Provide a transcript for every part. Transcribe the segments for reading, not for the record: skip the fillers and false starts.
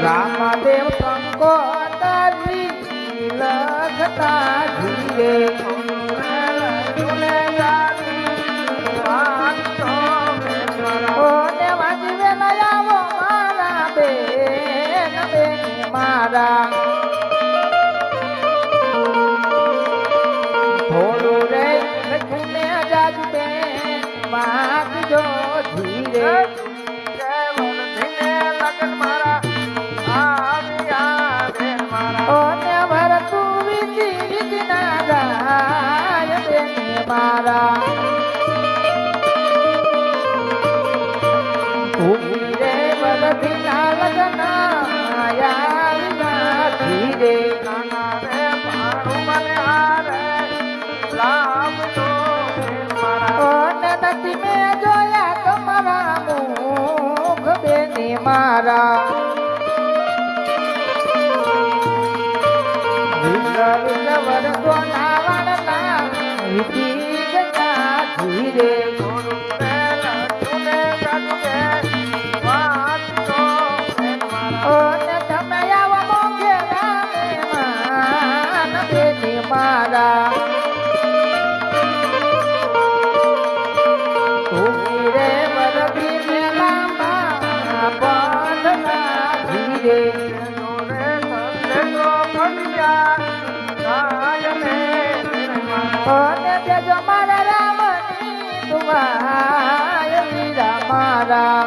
રામદેવ કંકોતરી લખતા ધીરે ઓને વાંચવે નયાવો મારા બેન બેન મારા થોડું રે લખુને જાજુ બેન વાંચજો ધીરે ઓને ભરતું વિધિ વિધિ ના ગાય બેન મારા રે બલધી ના લગના આયા વિના ધીરે નાના રે પાણું મને હારે લામ તો ઓને નથી મેં જોયા તમારા મુખ બેની મારા વરસો ના વડલા વિધિ ગયા ધીરે મારા તું રે વરદી ને લાંબા પંડના ધીરે અને દેજો મારા રામની દુવાય વીરા મારા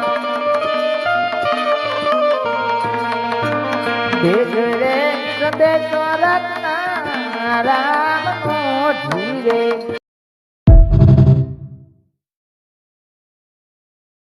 દેખ રે સંદેશો રત્ના રામ નો ધીરે